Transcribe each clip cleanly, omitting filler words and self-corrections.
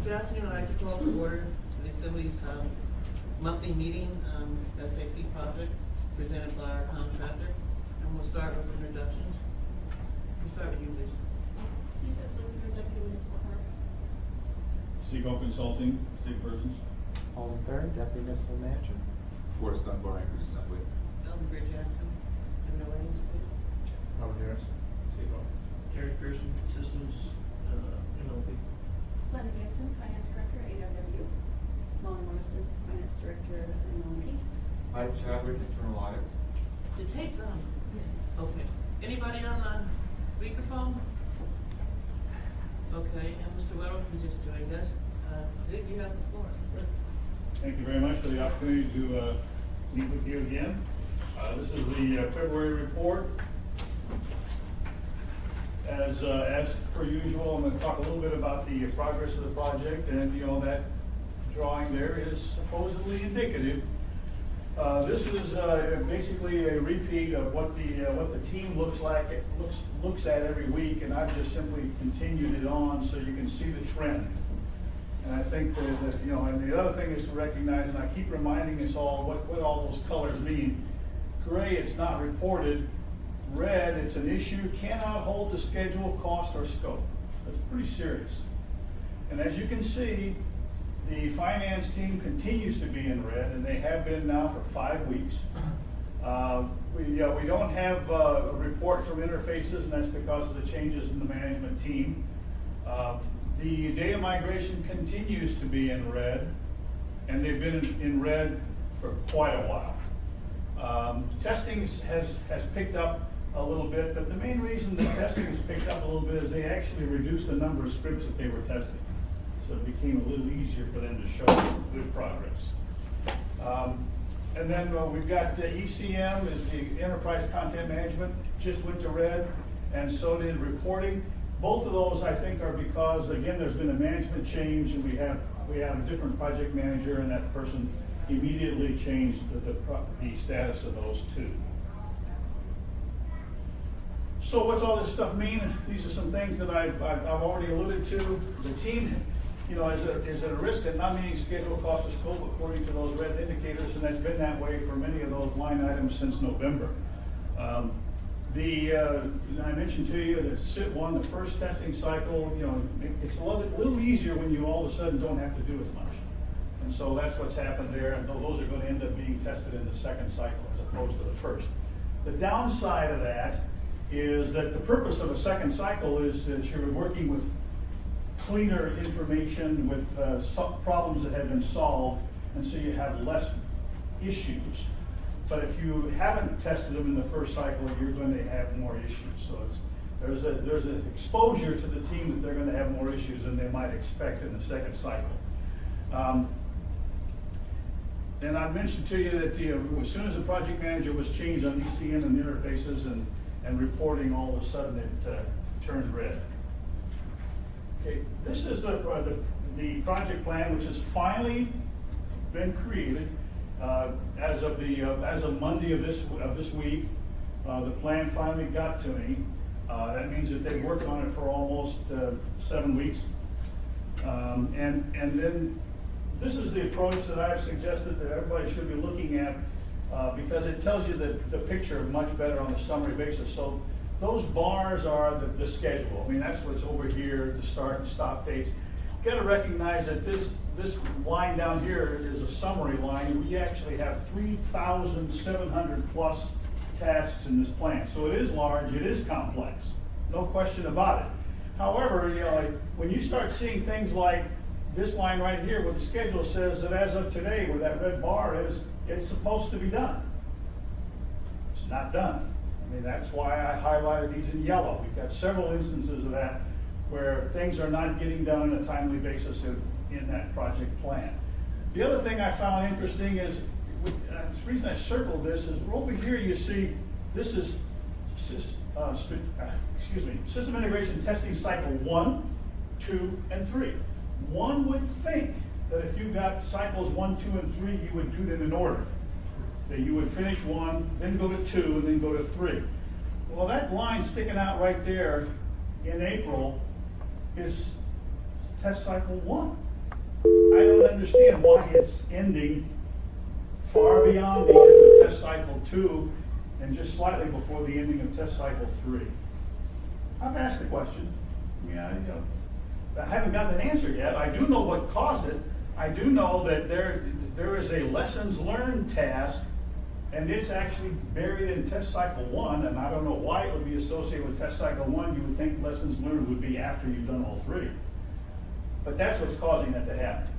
Good afternoon. I'd like to call to order the Assembly's monthly meeting, SAP project presented by our contractor. And we'll start with introductions. We'll start with you, Lisa. Lisa Slusser, Deputy Municipal Clerk. Seagull Consulting, State Persons. Paul Third, Deputy Municipal Manager. Forrest Dunbar, Anchorage Assembly. Elton Bridge Jackson. And no names, please. Robert Harris, Seagull. Gary Pearson, Systems, NLP. Glenda Gibson, Finance Director, AWW. Molly Morrison, Finance Director, NLP. Mike Chadwick, Internal Audit. The tape's on. Yes. Okay. Anybody on the speakerphone? Okay, and Mr. Weddleton just joined us. Zig, you have the floor. Thank you very much for the opportunity to meet with you again. This is the February report. As per usual, I'm going to talk a little bit about the progress of the project, and that drawing there is supposedly indicative. This is basically a repeat of what the team looks at every week, and I've just simply continued it on so you can see the trend. And I think that and the other thing is to recognize, and I keep reminding us all what all those colors mean. Gray, it's not reported. Red, it's an issue, cannot hold to schedule, cost, or scope. That's pretty serious. And as you can see, the finance team continues to be in red, and they have been now for 5 weeks. We don't have a report from interfaces, and that's because of the changes in the management team. The data migration continues to be in red, and they've been in red for quite a while. Testing has picked up a little bit, but the main reason the testing has picked up a little bit is they actually reduced the number of scripts that they were testing. So it became a little easier for them to show good progress. And then we've got ECM, is the Enterprise Content Management, just went to red, and so did reporting. Both of those, I think, are because, again, there's been a management change, and we have a different project manager, and that person immediately changed the status of those two. So what's all this stuff mean? These are some things that I've already alluded to. The team, is at a risk of not meeting schedule, cost, or scope according to those red indicators, and that's been that way for many of those line items since November. I mentioned to you that SIT 1, the first testing cycle, it's a little easier when you all of a sudden don't have to do as much. And so that's what's happened there, and those are going to end up being tested in the second cycle as opposed to the first. The downside of that is that the purpose of a second cycle is that you're working with cleaner information, with problems that have been solved, and so you have less issues. But if you haven't tested them in the first cycle, you're going to have more issues. So there's an exposure to the team that they're going to have more issues than they might expect in the second cycle. And I mentioned to you that as soon as the project manager was changed on ECN and interfaces and reporting, all of a sudden it turned red. Okay, this is the project plan, which has finally been created as of Monday of this week. The plan finally got to me. That means that they've worked on it for almost 7 weeks, and then this is the approach that I've suggested that everybody should be looking at because it tells you the picture much better on a summary basis. So those bars are the schedule. I mean, that's what's over here, the start and stop dates. You've got to recognize that this line down here is a summary line. We actually have 3,700 plus tasks in this plan. So it is large, it is complex, no question about it. However, when you start seeing things like this line right here, where the schedule says that as of today, where that red bar is, it's supposed to be done. It's not done. I mean, that's why I highlighted these in yellow. We've got several instances of that where things are not getting done on a timely basis in that project plan. The other thing I found interesting is, the reason I circled this is over here you see, this is System Integration Testing Cycle 1, 2, and 3. One would think that if you got cycles 1, 2, and 3, you would do them in order. That you would finish 1, then go to 2, and then go to 3. Well, that line sticking out right there in April is test cycle 1. I don't understand why it's ending far beyond the end of test cycle 2 and just slightly before the ending of test cycle 3. I've asked the question. I haven't gotten an answer yet. I do know what caused it. I do know that there is a lessons learned task, and it's actually buried in test cycle 1, and I don't know why it would be associated with test cycle 1. You would think lessons learned would be after you've done all 3. But that's what's causing that to happen.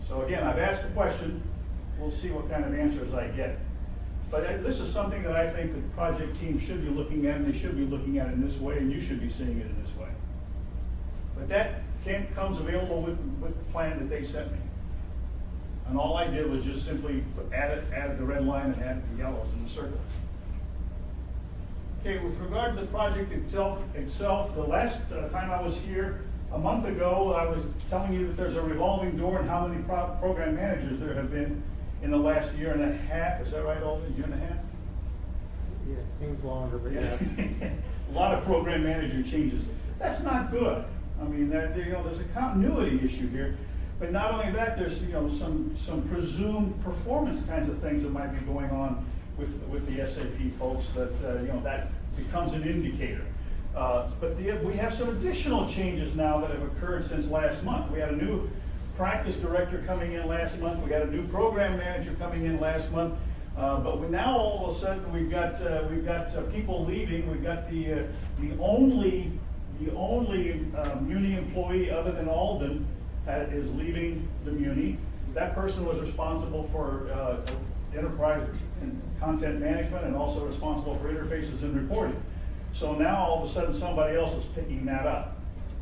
So again, I've asked the question. We'll see what kind of answers I get. But this is something that I think the project team should be looking at, and they should be looking at it in this way, and you should be seeing it in this way. But that comes available with the plan that they sent me. And all I did was just simply add the red line and add the yellows in the circle. Okay, with regard to the project itself, the last time I was here, a month ago, I was telling you that there's a revolving door and how many program managers there have been in the last year and a half. Is that right, Alden? Year and a half? Yeah, it seems longer, but yeah. A lot of program manager changes. That's not good. I mean, there's a continuity issue here. But not only that, there's some presumed performance kinds of things that might be going on with the SAP folks that that becomes an indicator. But we have some additional changes now that have occurred since last month. We had a new practice director coming in last month. We got a new program manager coming in last month. But now all of a sudden we've got people leaving. We've got the only Muni employee other than Alden is leaving the Muni. That person was responsible for enterprise and content management and also responsible for interfaces and reporting. So now all of a sudden somebody else is picking that up.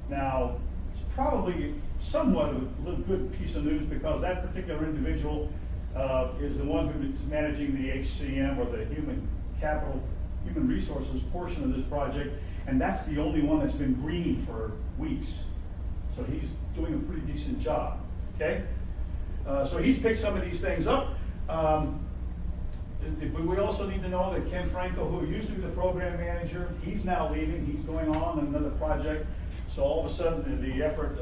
Now, it's probably somewhat of a good piece of news because that particular individual is the one who is managing the HCM or the human resources portion of this project, and that's the only one that's been green for weeks. So he's doing a pretty decent job, okay? So he's picked some of these things up. But we also need to know that Ken Franco, who used to be the program manager, he's now leaving. He's going on another project. So all of a sudden, the effort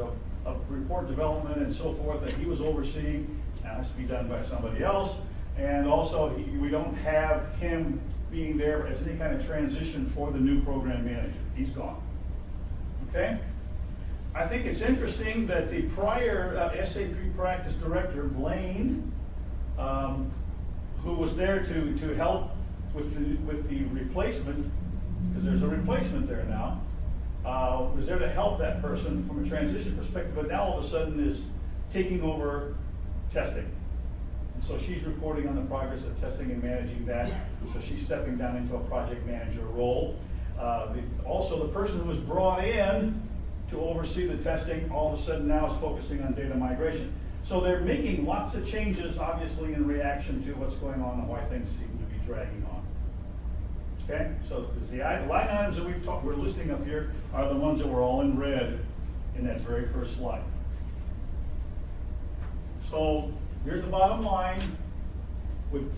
of report development and so forth that he was overseeing now has to be done by somebody else. And also, we don't have him being there as any kind of transition for the new program manager. He's gone. Okay? I think it's interesting that the prior SAP practice director, Blaine, who was there to help with the replacement, because there's a replacement there now, was there to help that person from a transition perspective, but now all of a sudden is taking over testing. And so she's reporting on the progress of testing and managing that. So she's stepping down into a project manager role. Also, the person who was brought in to oversee the testing all of a sudden now is focusing on data migration. So they're making lots of changes, obviously, in reaction to what's going on and why things seem to be dragging on. Okay, so the line items that we're listing up here are the ones that were all in red in that very first slide. So here's the bottom line. With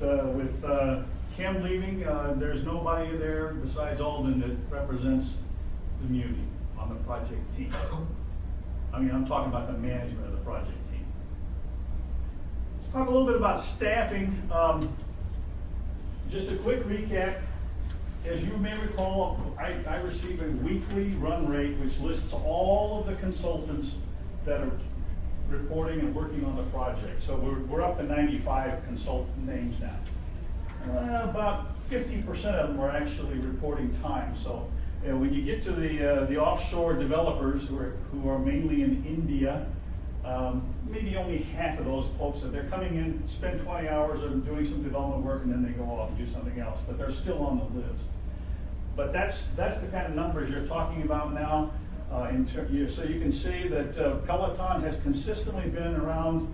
Kim leaving, there's nobody there besides Alden that represents the Muni on the project team. I mean, I'm talking about the management of the project team. Let's talk a little bit about staffing. Just a quick recap. As you may recall, I receive a weekly run rate which lists all of the consultants that are reporting and working on the project. So we're up to 95 consultant names now. About 50% of them are actually reporting time. So when you get to the offshore developers who are mainly in India, maybe only half of those folks they're coming in, spend 20 hours and doing some development work, and then they go off and do something else. But they're still on the list. But that's the kind of numbers you're talking about now. So you can see that Peloton has consistently been around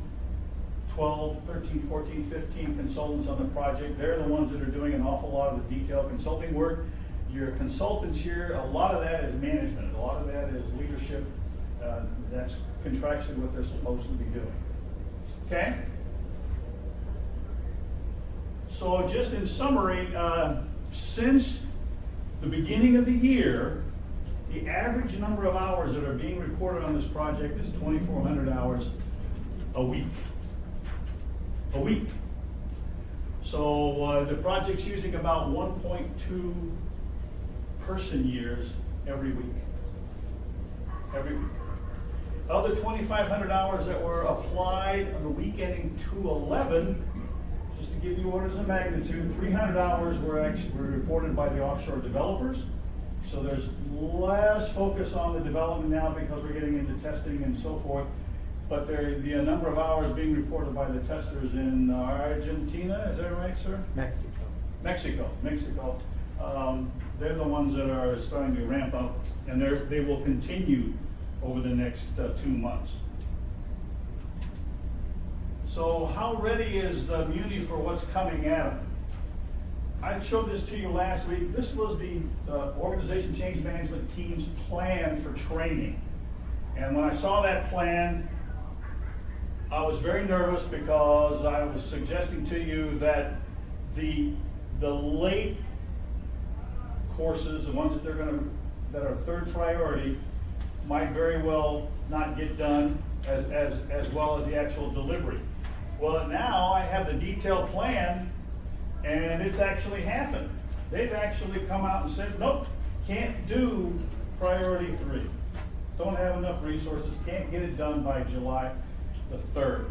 12, 13, 14, 15 consultants on the project. They're the ones that are doing an awful lot of the detailed consulting work. Your consultants here, a lot of that is management. A lot of that is leadership. That's contractually what they're supposed to be doing. Okay? So just in summary, since the beginning of the year, the average number of hours that are being reported on this project is 2,400 hours. a week. A week. So the project's using about 1.2 person years every week. Every week. Of the 2,500 hours that were applied on the week ending 2/11, just to give you orders of magnitude, 300 hours were reported by the offshore developers. So there's less focus on the development now because we're getting into testing and so forth. But the number of hours being reported by the testers in Argentina, is that right, sir? Mexico. Mexico. They're the ones that are starting to ramp up, and they will continue over the next 2 months. So how ready is the Muni for what's coming at them? I showed this to you last week. This was the organization change management team's plan for training. And when I saw that plan, I was very nervous because I was suggesting to you that the late courses, the ones that are third priority, might very well not get done as well as the actual delivery. Well, now I have the detailed plan, and it's actually happened. They've actually come out and said, nope, can't do priority 3. Don't have enough resources, can't get it done by July the 3rd.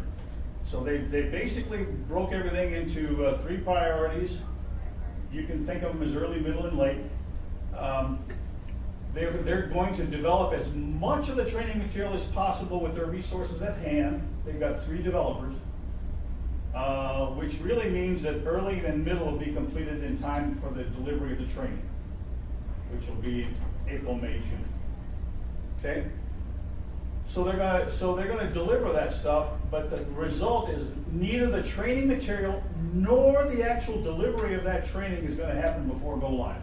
So they basically broke everything into 3 priorities. You can think of them as early, middle, and late. They're going to develop as much of the training material as possible with their resources at hand. They've got 3 developers, which really means that early and middle will be completed in time for the delivery of the training, which will be April, May, June. Okay? So they're gonna deliver that stuff, but the result is neither the training material nor the actual delivery of that training is gonna happen before go live.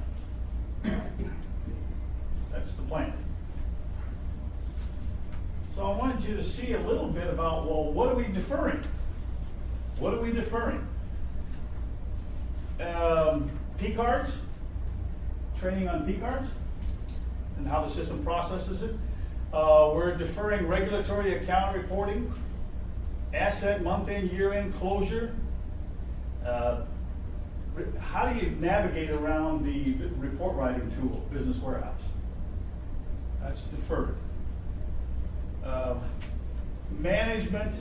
That's the plan. So I wanted you to see a little bit about, well, what are we deferring? What are we deferring? P cards, training on P cards, and how the system processes it. We're deferring regulatory account reporting, asset month-end, year-end closure. How do you navigate around the report writing tool, Business Warehouse? That's deferred. Management,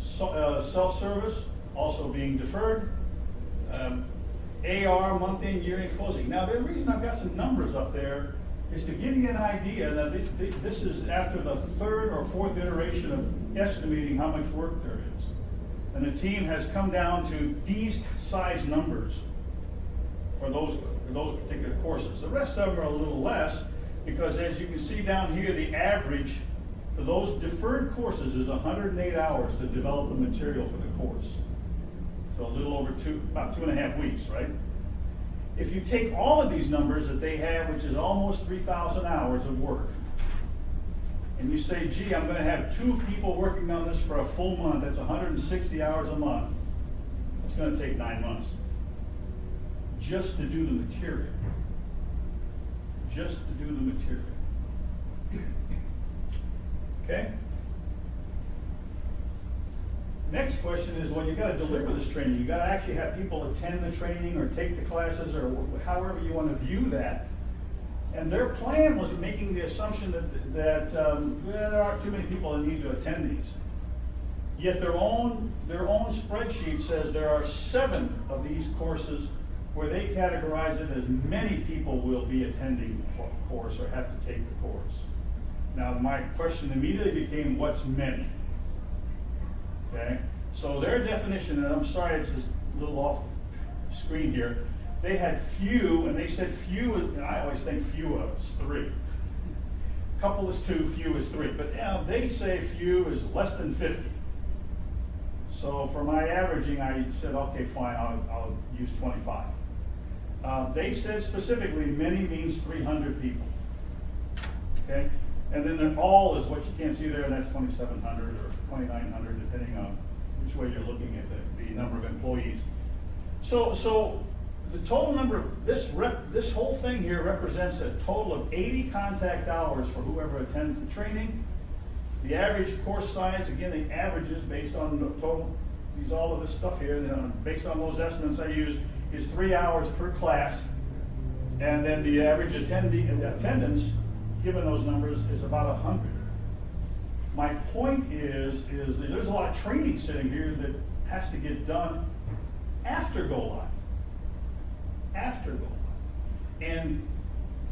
self-service, also being deferred. AR, month-end, year-end closing. Now, the reason I've got some numbers up there is to give you an idea that this is after the 3rd or 4th iteration of estimating how much work there is. And the team has come down to these size numbers for those particular courses. The rest of them are a little less because, as you can see down here, the average for those deferred courses is 108 hours to develop the material for the course. So a little over about 2.5 weeks, right? If you take all of these numbers that they have, which is almost 3,000 hours of work, and you say, gee, I'm going to have 2 people working on this for a full month, that's 160 hours a month, it's going to take 9 months just to do the material. Just to do the material. Okay? Next question is, well, you got to deliver this training. You got to actually have people attend the training or take the classes or however you want to view that. And their plan was making the assumption that there aren't too many people that need to attend these. Yet their own spreadsheet says there are 7 of these courses where they categorize it as many people will be attending the course or have to take the course. Now, my question immediately became, what's many? Okay, so their definition, and I'm sorry it's a little off screen here, they had few, and they said few, and I always think few is 3. Couple is 2, few is 3, but yeah, they say few is less than 50. So for my averaging, I said, okay, fine, I'll use 25. They said specifically many means 300 people. Okay, and then the all is what you can't see there, and that's 2,700 or 2,900, depending on which way you're looking at the number of employees. So the total number of this whole thing here represents a total of 80 contact hours for whoever attends the training. The average course size, again, the averages based on the total, all of this stuff here, based on those estimates I used, is 3 hours per class. And then the average attendance, given those numbers, is about 100. My point is there's a lot of training sitting here that has to get done after go live. After go live. And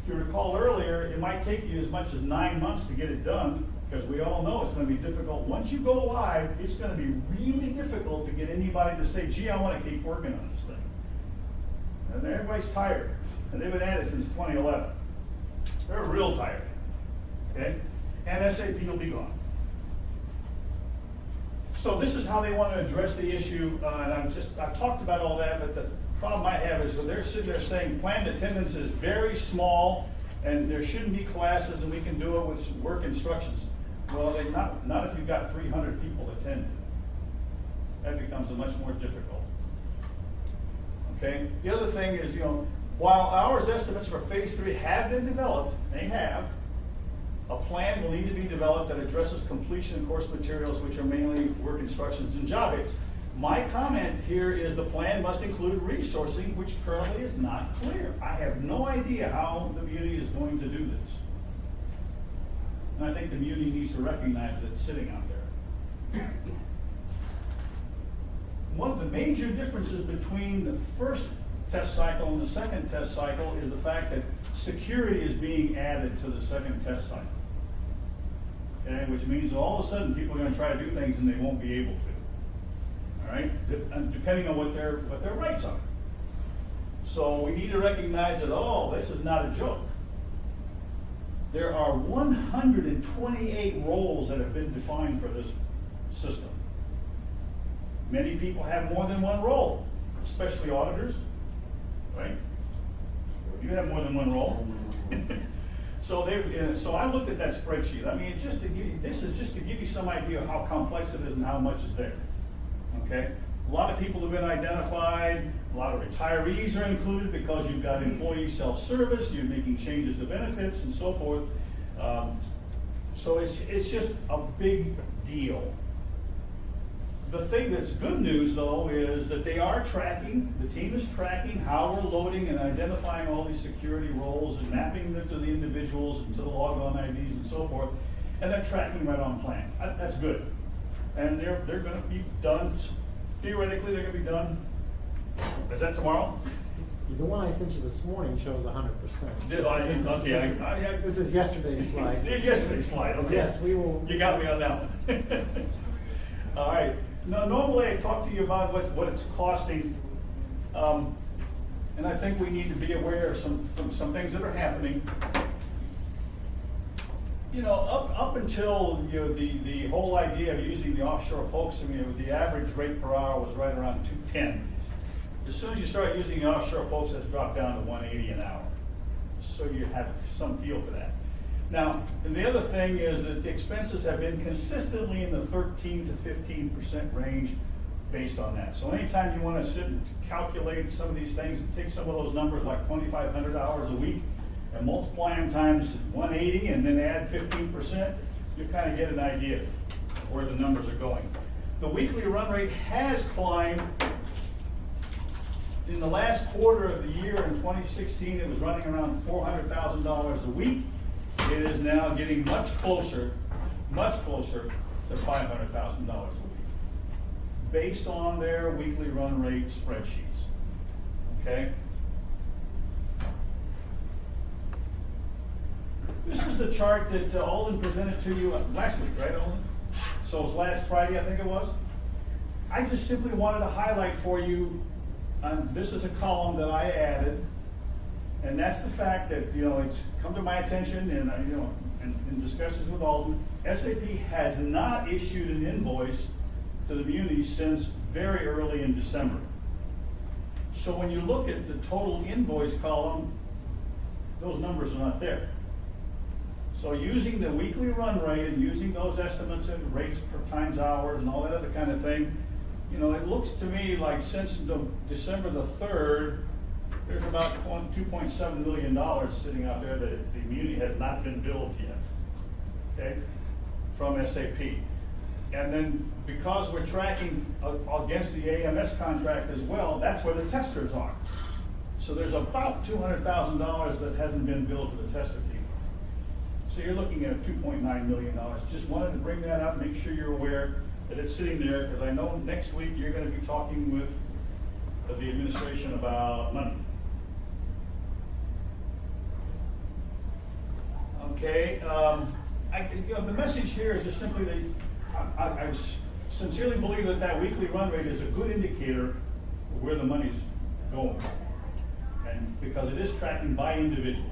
if you recall earlier, it might take you as much as 9 months to get it done, because we all know it's going to be difficult. Once you go live, it's going to be really difficult to get anybody to say, gee, I want to keep working on this thing. And everybody's tired. And they've been at it since 2011. They're real tired. Okay? And SAP will be gone. So this is how they want to address the issue. And I've talked about all that, but the problem I have is they're sitting there saying planned attendance is very small and there shouldn't be classes and we can do it with work instructions. Well, not if you've got 300 people attending. That becomes much more difficult. Okay? The other thing is, while hours estimates for phase 3 have been developed, they have, a plan will need to be developed that addresses completion of course materials, which are mainly work instructions and job aids. My comment here is the plan must include resourcing, which currently is not clear. I have no idea how the Muni is going to do this. And I think the Muni needs to recognize that it's sitting out there. One of the major differences between the first test cycle and the second test cycle is the fact that security is being added to the second test cycle. Okay, which means that all of a sudden people are going to try to do things and they won't be able to. All right, depending on what their rights are. So we need to recognize that, this is not a joke. There are 128 roles that have been defined for this system. Many people have more than one role, especially auditors, right? You have more than one role. So I looked at that spreadsheet. I mean, this is just to give you some idea of how complex it is and how much is there. Okay? A lot of people have been identified. A lot of retirees are included because you've got employee self-service. You're making changes to benefits and so forth. So it's just a big deal. The thing that's good news, though, is that they are tracking, the team is tracking how we're loading and identifying all these security roles and mapping them to the individuals and to the logon IDs and so forth, and they're tracking right on plan. That's good. And they're going to be done, theoretically, they're going to be done, is that tomorrow? The one I sent you this morning shows 100%. Okay, This is yesterday's slide. Yesterday's slide, okay. Yes, we will. You got me on that one. All right. Now, normally I talk to you about what it's costing, and I think we need to be aware of some things that are happening. Up until the whole idea of using the offshore folks, the average rate per hour was right around 210. As soon as you start using the offshore folks, that's dropped down to 180 an hour. So you have some feel for that. Now, and the other thing is that the expenses have been consistently in the 13 to 15% range based on that. So anytime you want to sit and calculate some of these things, take some of those numbers like 2,500 hours a week and multiply them times 180 and then add 15%, you kind of get an idea of where the numbers are going. The weekly run rate has climbed. In the last quarter of the year in 2016, it was running around $400,000 a week. It is now getting much closer to $500,000 a week, based on their weekly run rate spreadsheets. Okay? This is the chart that Alden presented to you last week, right, Alden? So it was last Friday, I think it was. I just simply wanted to highlight for you, this is a column that I added. And that's the fact that, it's come to my attention and, in discussions with Alden, SAP has not issued an invoice to the Muni since very early in December. So when you look at the total invoice column, those numbers are not there. So using the weekly run rate and using those estimates and rates per times hours and all that other kind of thing, it looks to me like since December the 3rd, there's about $2.7 million sitting out there that the Muni has not been billed yet. Okay? from SAP. And then because we're tracking against the AMS contract as well, that's where the testers are. So there's about $200,000 that hasn't been billed to the tester people. So you're looking at $2.9 million. Just wanted to bring that up, make sure you're aware that it's sitting there, because I know next week you're going to be talking with the administration about money. Okay, the message here is just simply that I sincerely believe that weekly run rate is a good indicator of where the money's going. And because it is tracking by individual.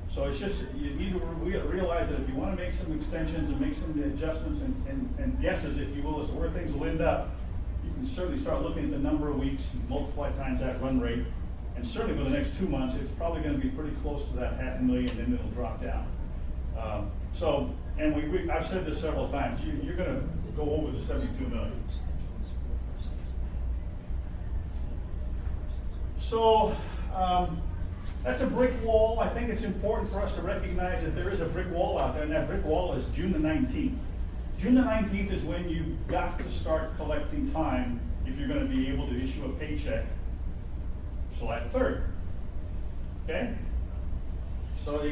So it's just, you need to realize that if you want to make some extensions and make some adjustments and guesses, if you will, as to where things will end up, you can certainly start looking at the number of weeks, multiply times that run rate, and certainly for the next 2 months, it's probably going to be pretty close to that $500,000, and then it'll drop down. And I've said this several times, you're going to go over the 72 million. So, that's a brick wall. I think it's important for us to recognize that there is a brick wall out there, and that brick wall is June the 19th. June the 19th is when you've got to start collecting time if you're going to be able to issue a paycheck July 3rd. Okay? So,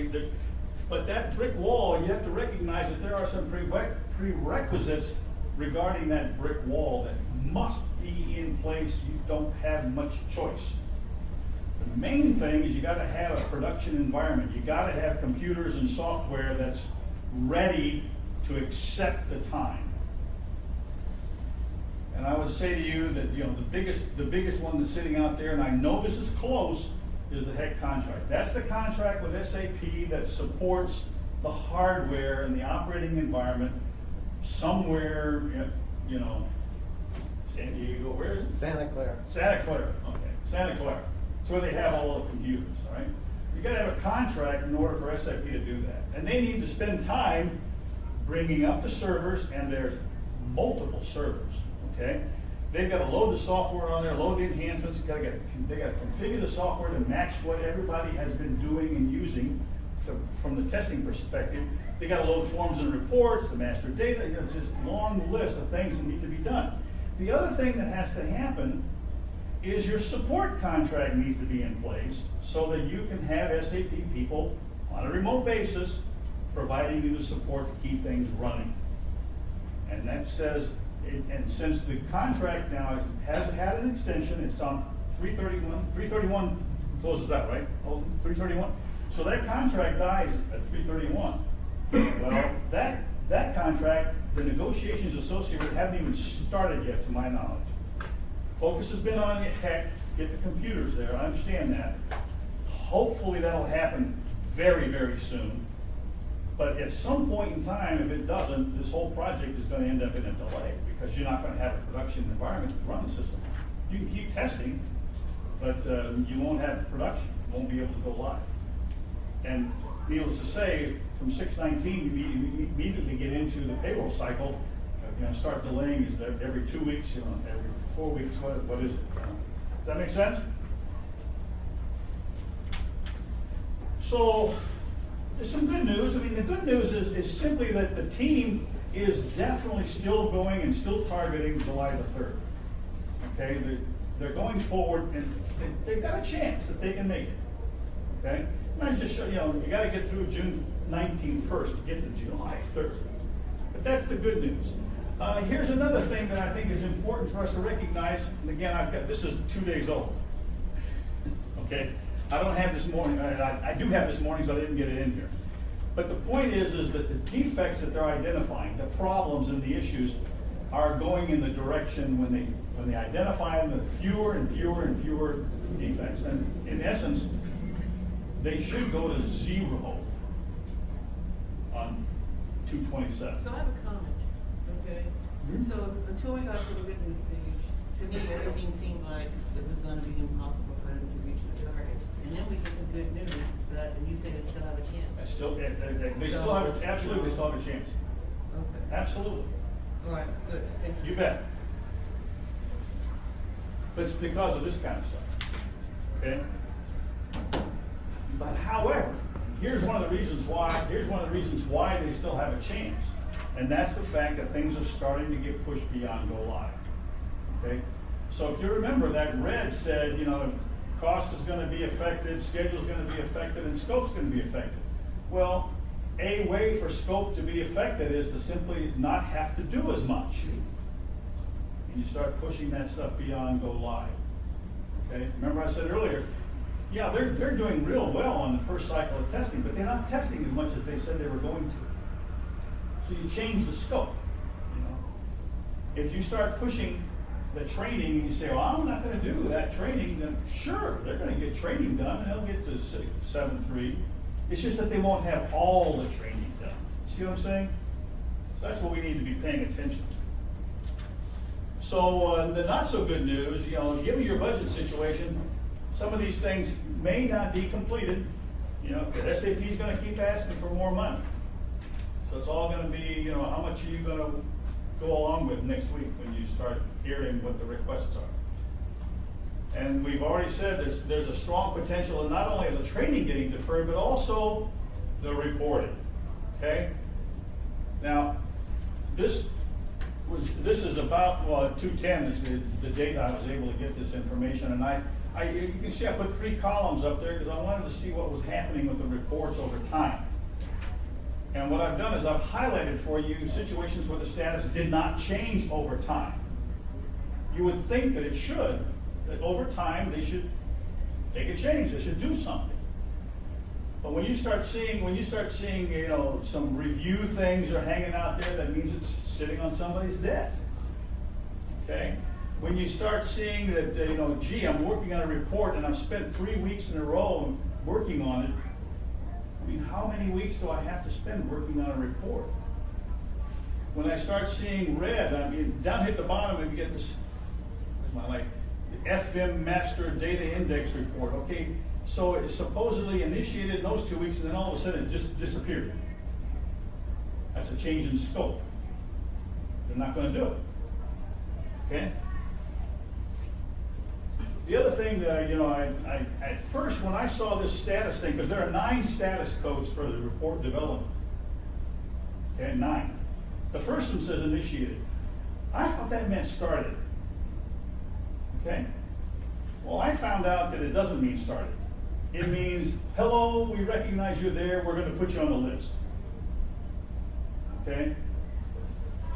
but that brick wall, you have to recognize that there are some prerequisites regarding that brick wall that must be in place. You don't have much choice. The main thing is you got to have a production environment. You got to have computers and software that's ready to accept the time. And I would say to you that the biggest one that's sitting out there, and I know this is close, is the HEC contract. That's the contract with SAP that supports the hardware and the operating environment somewhere, San Diego. Where is it? Santa Clara. Santa Clara. Okay, Santa Clara. It's where they have all the computers, all right? You got to have a contract in order for SAP to do that. And they need to spend time bringing up the servers, and there's multiple servers, okay? They've got to load the software on there, load the enhancements, they got to configure the software to match what everybody has been doing and using from the testing perspective. They got to load forms and reports, the master data, it's just a long list of things that need to be done. The other thing that has to happen is your support contract needs to be in place so that you can have SAP people on a remote basis providing you the support to keep things running. And that says, and since the contract now has had an extension, it's on 331 closes out, right? 331. So that contract dies at 331. Well, that contract, the negotiations associated with it haven't even started yet, to my knowledge. Focus has been on HEC, get the computers there, I understand that. Hopefully that'll happen very, very soon. But at some point in time, if it doesn't, this whole project is going to end up in a delay because you're not going to have a production environment to run the system. You can keep testing, but you won't have production. You won't be able to go live. And needless to say, from 6/19, you immediately get into the payroll cycle. Start delaying is every 2 weeks, every 4 weeks. What is it? Does that make sense? So there's some good news. I mean, the good news is simply that the team is definitely still going and still targeting July the 3rd. Okay, they're going forward, and they've got a chance that they can make it. Okay, and I just show you got to get through June 19th first to get to July 3rd. But that's the good news. Here's another thing that I think is important for us to recognize. And again, this is 2 days old. Okay, I don't have this morning. I do have this morning, but I didn't get it in here. But the point is that the defects that they're identifying, the problems and the issues, are going in the direction when they identify them, the fewer and fewer and fewer defects. And in essence, they should go to 0 on 227. So I have a comment, okay? So until we got to the witness page, to me, everything seemed like it was gonna be impossible for them to reach the target. And then we get the good news that, and you said they still have a chance. They still have absolutely still have a chance. Okay. Absolutely. All right, good, thank you. You bet. But it's because of this kind of stuff. Okay? But however, here's one of the reasons why they still have a chance. And that's the fact that things are starting to get pushed beyond go live. Okay? So if you remember, that red said, cost is gonna be affected, schedule's gonna be affected, and scope's gonna be affected. Well, a way for scope to be affected is to simply not have to do as much. And you start pushing that stuff beyond go live. Okay? Remember I said earlier, yeah, they're doing real well on the first cycle of testing, but they're not testing as much as they said they were going to. So you change the scope. If you start pushing the training and you say, well, I'm not going to do that training, then sure, they're going to get training done and they'll get to 7.3. It's just that they won't have all the training done. See what I'm saying? So that's what we need to be paying attention to. So the not so good news, given your budget situation, some of these things may not be completed. SAP is going to keep asking for more money. So it's all going to be, how much are you going to go along with next week when you start hearing what the requests are. And we've already said there's a strong potential in not only the training getting deferred, but also the reporting. Okay? Now, this is about 2:10 is the date I was able to get this information, and you can see I put 3 columns up there because I wanted to see what was happening with the reports over time. And what I've done is I've highlighted for you situations where the status did not change over time. You would think that it should, that over time they should make a change, they should do something. But when you start seeing, some review things are hanging out there, that means it's sitting on somebody's desk. Okay? When you start seeing that, gee, I'm working on a report and I've spent 3 weeks in a row working on it. I mean, how many weeks do I have to spend working on a report? When I start seeing red, down here at the bottom, we get this, where's my light? The FM Master Data Index report. Okay, so it supposedly initiated in those 2 weeks, and then all of a sudden it just disappeared. That's a change in scope. They're not going to do it. Okay? The other thing that I at first when I saw this status thing, because there are 9 status codes for the report development. Okay, 9. The first one says initiated. I thought that meant started. Okay? Well, I found out that it doesn't mean started. It means, hello, we recognize you're there, we're going to put you on the list. Okay?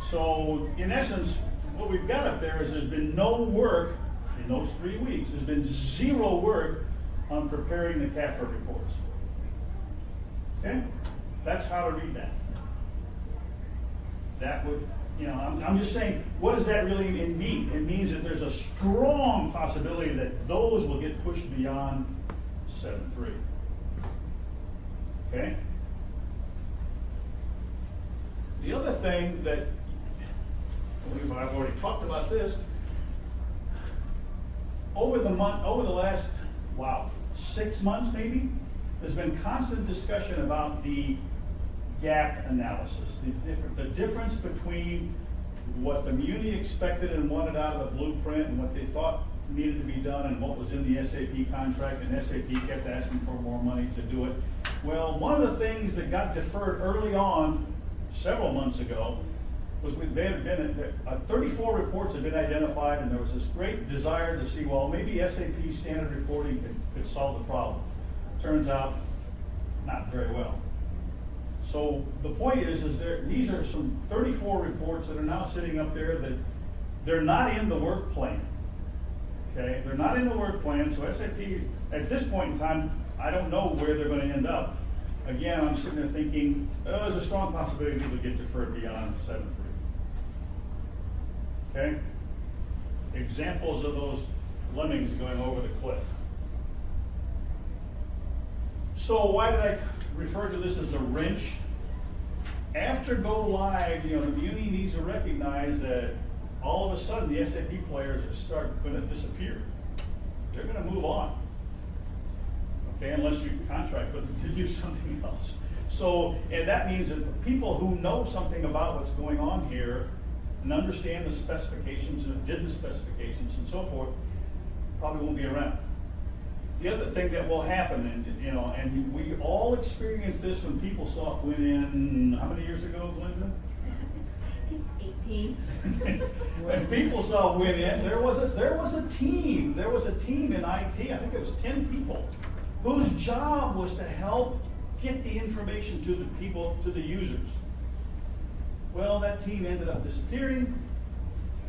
So, in essence, what we've got up there is there's been no work in those 3 weeks. There's been 0 work on preparing the CAFR reports. Okay? That's how to read that. That would, I'm just saying, what does that really mean? It means that there's a strong possibility that those will get pushed beyond 7.3. Okay? The other thing that, I believe I've already talked about this, over the last 6 months maybe, there's been constant discussion about the gap analysis, the difference between what the community expected and wanted out of the blueprint and what they thought needed to be done and what was in the SAP contract, and SAP kept asking for more money to do it. Well, one of the things that got deferred early on, several months ago, was 34 reports had been identified, and there was this great desire to see, well, maybe SAP standard reporting could solve the problem. Turns out, not very well. So the point is these are some 34 reports that are now sitting up there that they're not in the work plan. Okay, they're not in the work plan, so SAP, at this point in time, I don't know where they're going to end up. Again, I'm sitting there thinking, there's a strong possibility these will get deferred beyond 7.3. Okay? Examples of those lemmings going over the cliff. So why did I refer to this as a wrench? After go live, the community needs to recognize that all of a sudden the SAP players are going to disappear. They're going to move on. Okay, unless you contract with them to do something else. So, and that means that the people who know something about what's going on here and understand the specifications and did the specifications and so forth probably won't be around. The other thing that will happen, and we all experienced this when PeopleSoft went in, how many years ago, Glenda? 18. When PeopleSoft went in, there was a team in IT, I think it was 10 people, whose job was to help get the information to the people, to the users. Well, that team ended up disappearing,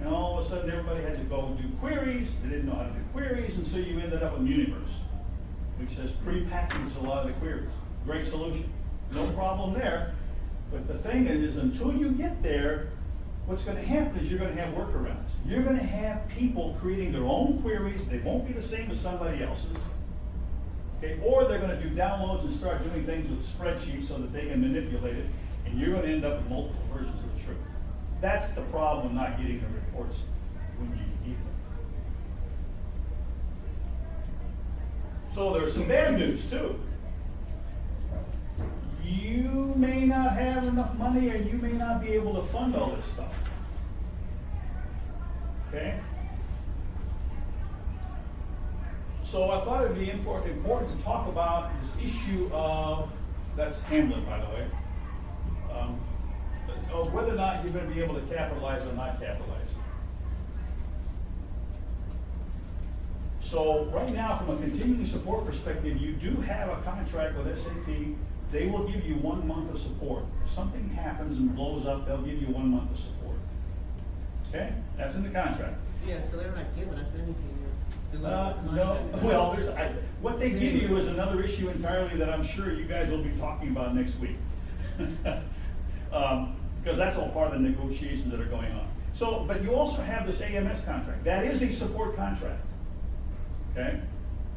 and all of a sudden everybody had to go do queries. They didn't know how to do queries, and so you ended up with Universe, which has pre-packaged a lot of the queries. Great solution. No problem there. But the thing is, until you get there, what's going to happen is you're going to have workarounds. You're going to have people creating their own queries. They won't be the same as somebody else's. Okay? Or they're going to do downloads and start doing things with spreadsheets so that they can manipulate it, and you're going to end up with multiple versions of the truth. That's the problem with not getting the reports when you need them. So there's some bad news too. You may not have enough money, or you may not be able to fund all this stuff. Okay? So I thought it would be important to talk about this issue of, that's Hamlet, by the way, of whether or not you're going to be able to capitalize or not capitalize. So right now, from a continuing support perspective, you do have a contract with SAP. They will give you 1 month of support. If something happens and blows up, they'll give you 1 month of support. Okay? That's in the contract. Yeah, so they're not giving us anything. They're doing the No, contracts. well, what they give you is another issue entirely that I'm sure you guys will be talking about next week. Because that's all part of the negotiations that are going on. So, but you also have this AMS contract. That is a support contract. Okay?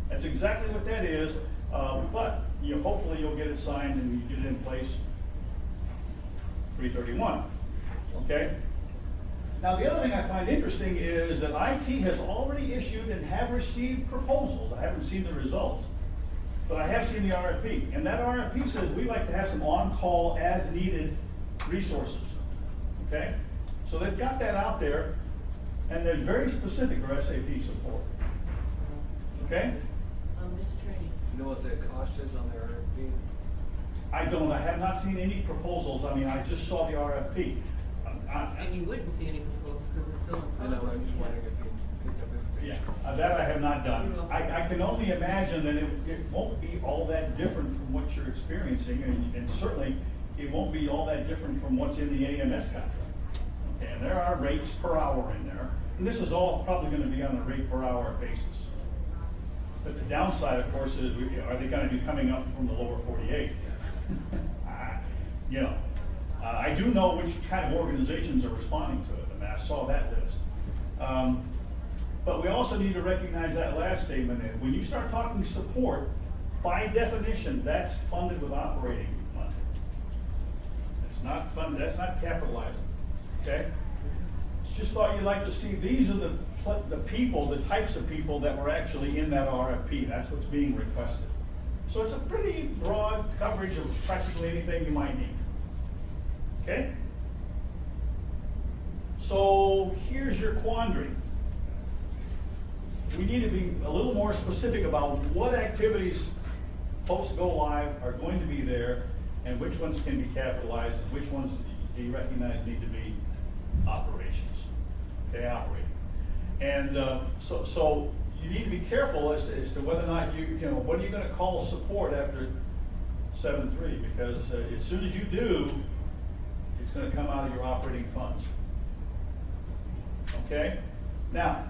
That's exactly what that is. But hopefully you'll get it signed and you get it in place 3/31. Okay? Now the other thing I find interesting is that IT has already issued and have received proposals. I haven't seen the results, but I have seen the RFP. And that RFP says we'd like to have some on-call as needed resources. Okay? So they've got that out there, and they're very specific for SAP support. Okay? Mr. Trainee. You know what the cost is on the RFP? I don't. I have not seen any proposals. I mean, I just saw the RFP. And you wouldn't see any proposals because it's still in I know, process. I'm just wondering if you picked up Yeah, information. that I have not done. I can only imagine that it won't be all that different from what you're experiencing, and certainly it won't be all that different from what's in the AMS contract. Okay, and there are rates per hour in there, and this is all probably going to be on a rate per hour basis. But the downside, of course, is are they going to be coming up from the lower 48? I do know which kind of organizations are responding to it. I mean, I saw that list. But we also need to recognize that last statement. When you start talking support, by definition, that's funded with operating money. It's not funded. That's not capitalizing. Okay. Just thought you'd like to see these are the people, the types of people that were actually in that RFP. That's what's being requested. So it's a pretty broad coverage of practically anything you might need. Okay? So here's your quandary. We need to be a little more specific about what activities post go live are going to be there and which ones can be capitalized and which ones do you recognize need to be operations. Okay, operating. And so you need to be careful as to whether or not what are you going to call support after 7.3, because as soon as you do, it's going to come out of your operating funds. Okay? Now,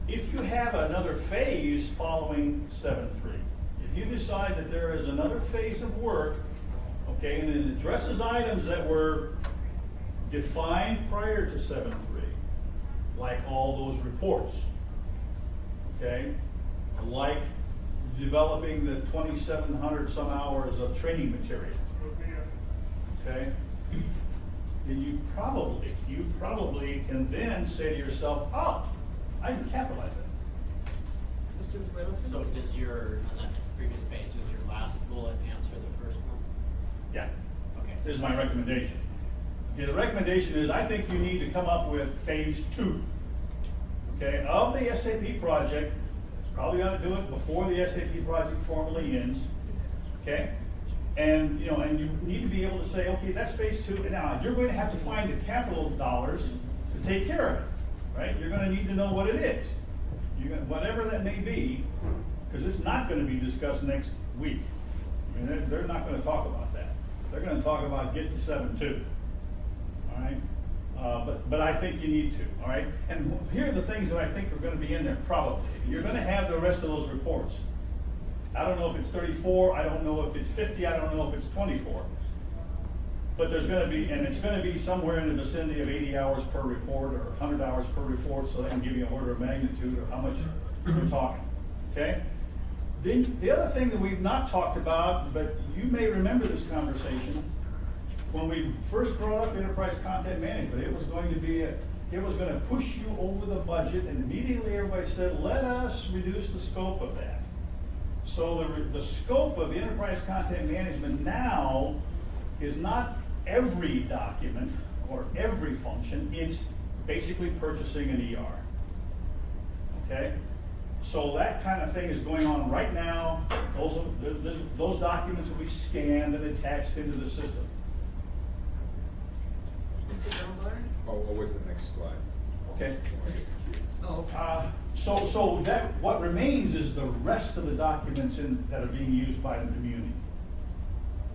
if you have another phase following 7.3, if you decide that there is another phase of work, okay, and it addresses items that were defined prior to 7.3, like all those reports, okay, like developing the 2,700 some hours of training material, okay, then you probably can then say to yourself, oh, I can capitalize it. Mr. Whittlesey? So does your, on that previous page, does your last bullet answer the first one? Yeah. Okay. Here's my recommendation. Okay, the recommendation is I think you need to come up with phase 2, okay, of the SAP project. Probably ought to do it before the SAP project formally ends, okay? And, you know, and you need to be able to say, okay, that's phase two. Now, you're going to have to find the capital dollars to take care of it, right? You're gonna need to know what it is. You're gonna, whatever that may be, because it's not gonna be discussed next week. I mean, they're not gonna talk about that. They're gonna talk about get to 7.2, all right? But I think you need to, all right? And here are the things that I think are gonna be in there probably. You're gonna have the rest of those reports. I don't know if it's 34, I don't know if it's 50, I don't know if it's 24. But there's gonna be, and it's gonna be somewhere in the vicinity of 80 hours per report or 100 hours per report, so they can give you an order of magnitude of how much we're talking, okay? Then the other thing that we've not talked about, but you may remember this conversation, when we first brought up enterprise content management, it was going to be it was going to push you over the budget, and immediately everybody said, let us reduce the scope of that. So the scope of enterprise content management now is not every document or every function, it's basically purchasing an ER. Okay? So that kind of thing is going on right now. Those documents will be scanned and attached into the system. Mr. Dunbar? Oh, we'll wait for the next slide. Okay? Oh, So that what remains is the rest of the documents that are being used by the community.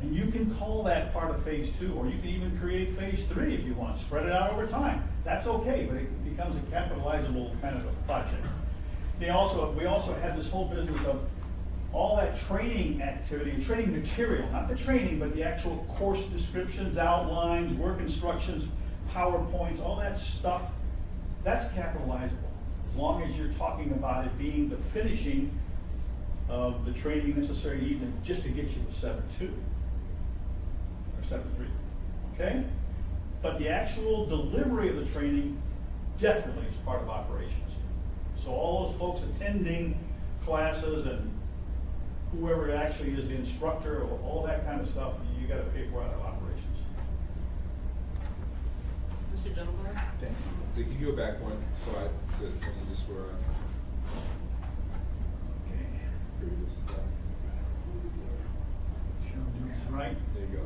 And you can call that part of phase two, or you can even create phase three if you want, spread it out over time. That's okay, but it becomes a capitalizable kind of a project. We also have this whole business of all that training activity, training material, not the training, but the actual course descriptions, outlines, work instructions, PowerPoints, all that stuff, that's capitalizable. As long as you're talking about it being the finishing of the training necessary even just to get you to 7.2 or 7.3, okay? But the actual delivery of the training definitely is part of operations. So all those folks attending classes and whoever actually is the instructor, or all that kind of stuff, you gotta pay for out of operations. Mr. Dunbar? Thank you. So can you go back one slide, the thing you just were on? Okay. Previous slide. Right? There you go.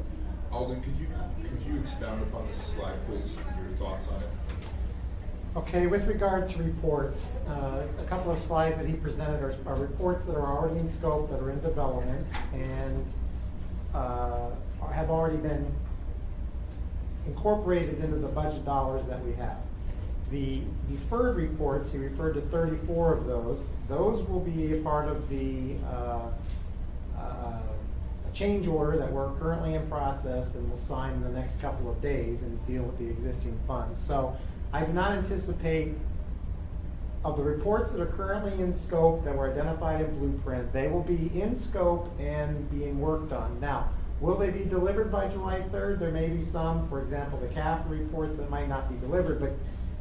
Alden, could you expound upon this slide, please, and your thoughts on it? Okay, with regard to reports, a couple of slides that he presented are reports that are already in scope, that are in development, and have already been incorporated into the budget dollars that we have. The deferred reports, he referred to 34 of those. Those will be a part of the change order that we're currently in process and will sign in the next couple of days and deal with the existing funds. So I do not anticipate, of the reports that are currently in scope that were identified in Blueprint, they will be in scope and being worked on. Now, will they be delivered by July 3rd? There may be some, for example, the CAF reports that might not be delivered, but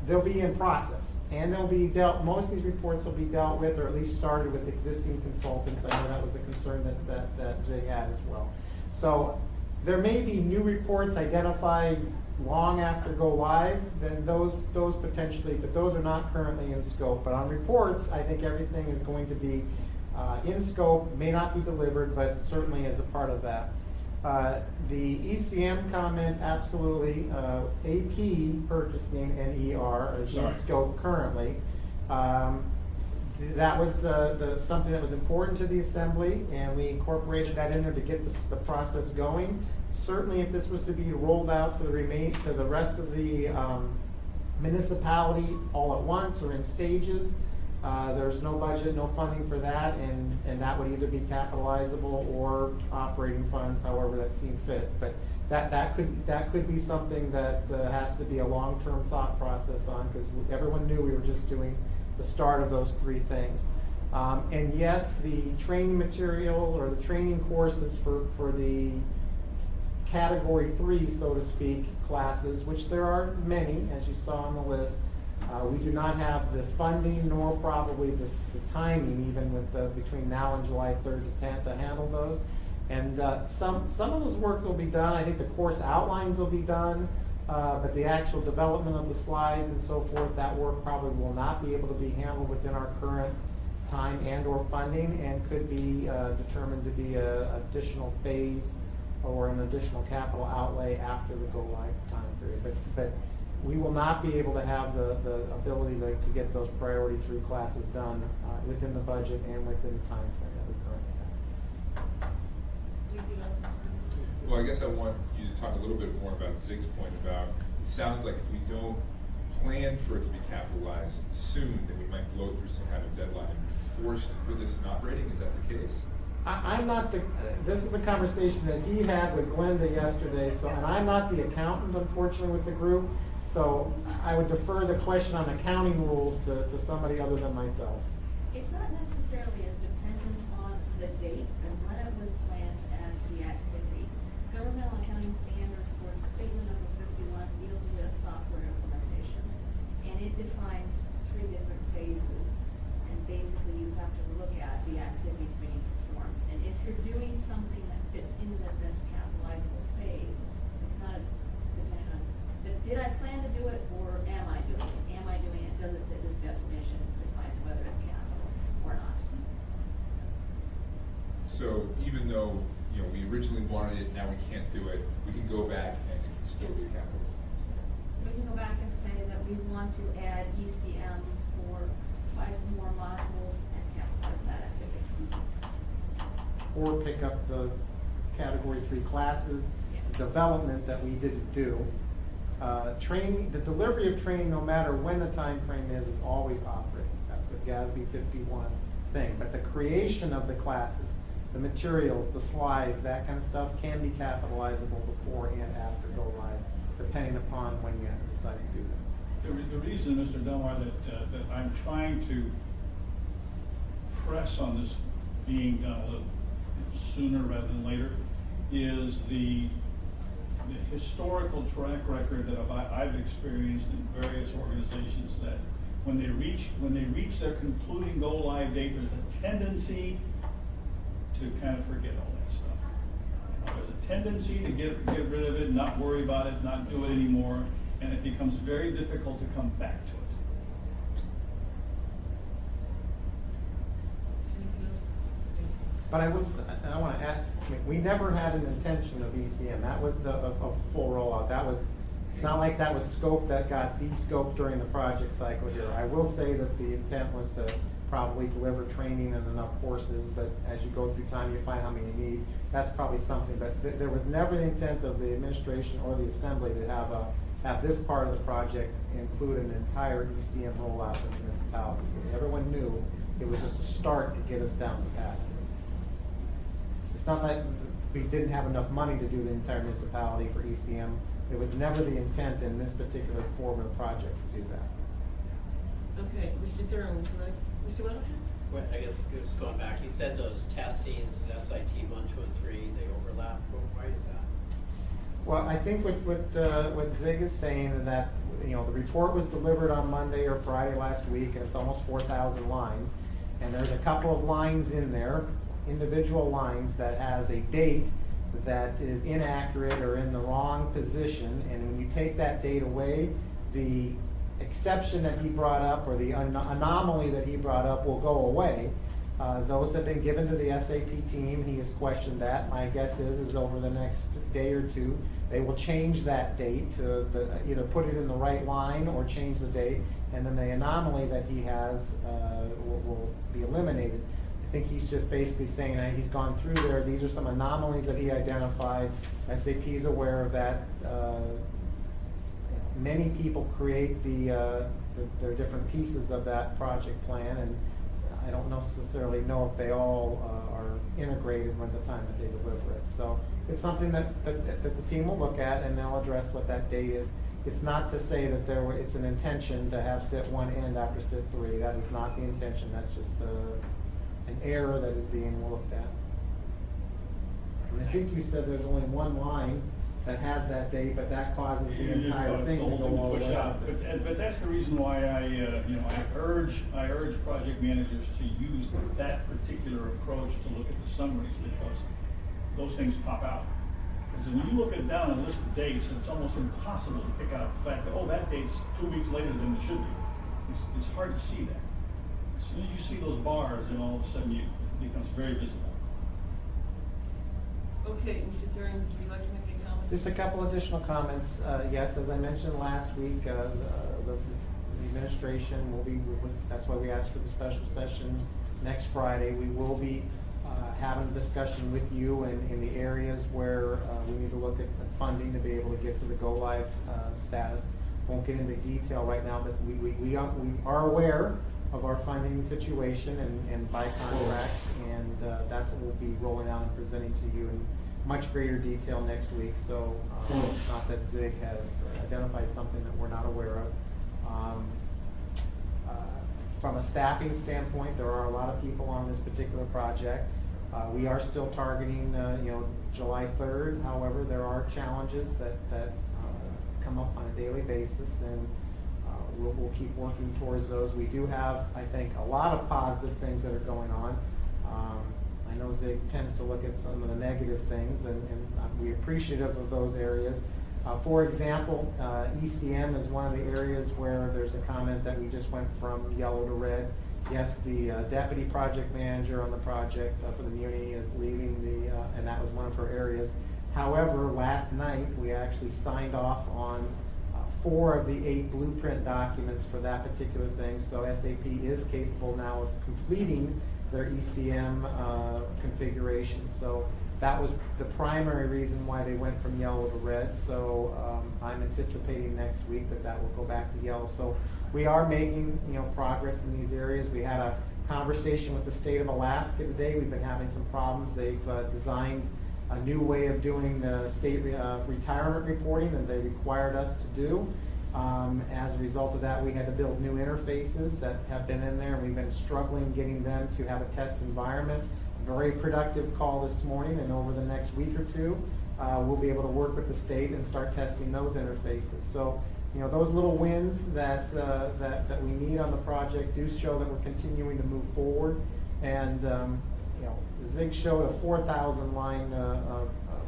they'll be in process. And they'll be most of these reports will be dealt with, or at least started with, existing consultants. I know that was a concern that they had as well. So there may be new reports identified long after go live, then those potentially, but those are not currently in scope. But on reports, I think everything is going to be in scope, may not be delivered, but certainly as a part of that. The ECM comment, absolutely. AP purchasing and ER is in scope currently. That was something that was important to the assembly, and we incorporated that in there to get the process going. Certainly, if this was to be rolled out to the rest of the municipality all at once or in stages, there's no budget, no funding for that, and that would either be capitalizable or operating funds, however that seemed fit. But that could be something that has to be a long-term thought process on, because everyone knew we were just doing the start of those three things. And yes, the training material or the training courses for the Category 3, so to speak, classes, which there are many, as you saw on the list. We do not have the funding nor probably the timing, even with between now and July 3rd to 10th, to handle those. And some of those work will be done. I think the course outlines will be done, but the actual development of the slides and so forth, that work probably will not be able to be handled within our current time and or funding, and could be determined to be an additional phase or an additional capital outlay after the go-live time period. But we will not be able to have the ability to get those priority 3 classes done within the budget and within the time frame that we currently have. Anything else? Well, I guess I want you to talk a little bit more about Zig's point about, it sounds like if we don't plan for it to be capitalized soon, then we might blow through some kind of deadline and be forced to put this in operating. Is that the case? I'm not this is a conversation that he had with Glenda yesterday, and I'm not the accountant, unfortunately, with the group, so I would defer the question on accounting rules to somebody other than myself. It's not necessarily as dependent on the date and when it was planned as the activity. Governmental Accounting Standard for Statement Number 51 deals with software implementations, and it defines 3 different phases. And basically, you have to look at the activities being performed. And if you're doing something that fits into this capitalizable phase, it's not dependent on, did I plan to do it or am I doing it? Am I doing it? Does it fit this definition? Defines whether it's capital or not. So even though, we originally wanted it, now we can't do it, we can go back and it can still be capitalized. We can go back and say that we want to add ECM for 5 more modules and capitalize that activity. Or pick up the category 3 classes, Yes. development that we didn't do. Training, the delivery of training, no matter when the time frame is always operating. That's a GASB 51 thing. But the creation of the classes, the materials, the slides, that kind of stuff can be capitalizable before and after go live, depending upon when you decide to do that. The reason, Mr. Delmar, that I'm trying to press on this being done a little sooner rather than later is the historical track record that I've experienced in various organizations, that when they reach their concluding go live date, there's a tendency to kind of forget all that stuff. There's a tendency to get rid of it, not worry about it, not do it anymore, and it becomes very difficult to come back to it. Anything else? But I want to add, we never had an intention of ECM. That was a full rollout. It's not like that was scope that got de-scoped during the project cycle here. I will say that the intent was to probably deliver training and enough courses, but as you go through time, you find how many you need. That's probably something, but there was never the intent of the administration or the assembly to have this part of the project include an entire ECM rollout in the municipality. Everyone knew it was just a start to get us down the path. It's not that we didn't have enough money to do the entire municipality for ECM. It was never the intent in this particular form of the project to do that. Okay, Mr. Thurman, would you like, Mr. Weddleton? Well, I guess just going back, you said those testings, SIT 1, 2, and 3, they overlap. Why is that? Well, I think what Zig is saying is that, the report was delivered on Monday or Friday last week, and it's almost 4,000 lines. And there's a couple of lines in there, individual lines, that has a date that is inaccurate or in the wrong position. And when you take that date away, the exception that he brought up, or the anomaly that he brought up, will go away. Those have been given to the SAP team. He has questioned that. My guess is over the next day or two, they will change that date to either put it in the right line or change the date, and then the anomaly that he has will be eliminated. I think he's just basically saying that he's gone through there. These are some anomalies that he identified. SAP is aware of that. Many people create their different pieces of that project plan, and I don't necessarily know if they all are integrated by the time that they deliver it. So it's something that the team will look at, and they'll address what that date is. It's not to say that it's an intention to have SIT 1 end after SIT 3. That is not the intention. That's just an error that is being looked at. And I think you said there's only one line that has that date, but that causes the entire thing to go all the way out. But that's the reason why I urge project managers to use that particular approach to look at the summaries, because those things pop out. Because when you look at down a list of dates, it's almost impossible to pick out the fact that, that date's 2 weeks later than it should be. It's hard to see that. As soon as you see those bars, then all of a sudden it becomes very visible. Okay, Mr. Thuring, would you like to make any comments? Just a couple additional comments. Yes, as I mentioned last week, the administration will be, that's why we asked for the special session next Friday. We will be having a discussion with you in the areas where we need to look at funding to be able to get to the go-live status. Won't get into detail right now, but we are aware of our funding situation and by contracts, and that's what we'll be rolling out and presenting to you in much greater detail next week. So it's not that ZIG has identified something that we're not aware of. From a staffing standpoint, there are a lot of people on this particular project. We are still targeting, July 3rd. However, there are challenges that come up on a daily basis, and we'll keep working towards those. We do have, I think, a lot of positive things that are going on. I know Zig tends to look at some of the negative things, and we're appreciative of those areas. For example, ECM is one of the areas where there's a comment that we just went from yellow to red. Yes, the deputy project manager on the project for the Muni is leaving and that was one of her areas. However, last night we actually signed off on 4 of the 8 blueprint documents for that particular thing. So SAP is capable now of completing their ECM configuration. So that was the primary reason why they went from yellow to red. So I'm anticipating next week that will go back to yellow. So we are making progress in these areas. We had a conversation with the state of Alaska today. We've been having some problems. They've designed a new way of doing the state retirement reporting that they required us to do. As a result of that, we had to build new interfaces that have been in there, and we've been struggling getting them to have a test environment. Very productive call this morning, and over the next week or two, we'll be able to work with the state and start testing those interfaces. So, those little wins that we need on the project do show that we're continuing to move forward. And Zig showed a 4,000 line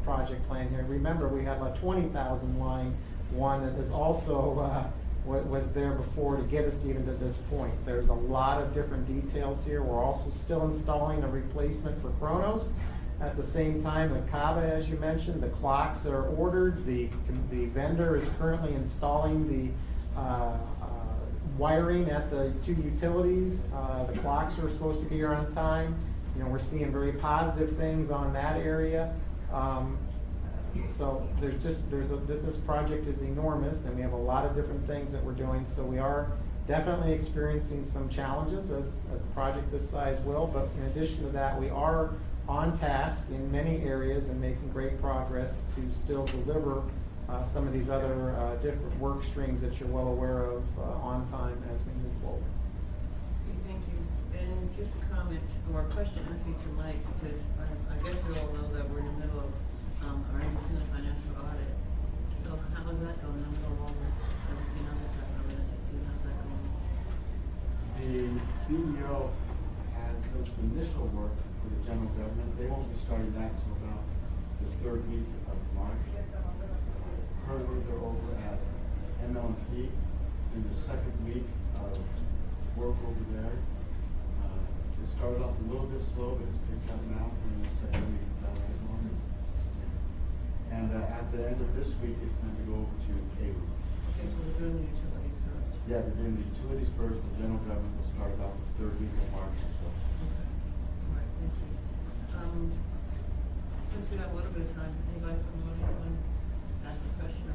project plan here. Remember, we have a 20,000 line one that is also was there before to get us even to this point. There's a lot of different details here. We're also still installing a replacement for Kronos. At the same time, the Kava, as you mentioned, the clocks are ordered. The vendor is currently installing the wiring at the 2 utilities. The clocks are supposed to be here on time. We're seeing very positive things on that area. So this project is enormous, and we have a lot of different things that we're doing. So we are definitely experiencing some challenges as a project this size will. But in addition to that, we are on task in many areas and making great progress to still deliver some of these other different work streams that you're well aware of on time as we move forward. Okay, thank you. And just a comment or a question, I think, to Mike, because I guess we all know that we're in the middle of our independent financial audit. So how is that going? I'm going over everything else that's happening with SAP. How's that going? The BDO has done some initial work for the general government. They won't be starting that until about the 3rd week of March. Currently, they're over at MLMP in the 2nd week of work over there. It started off a little bit slow, but it's picked up now in the 2nd week. And at the end of this week, it's going to go over to K week. Okay, so we're doing the utilities first. Yeah, they're doing the utilities first. The general government will start about the 3rd week of March or so. Okay. All right, thank you. Since we have a little bit of time, anybody from the audience want to ask a question or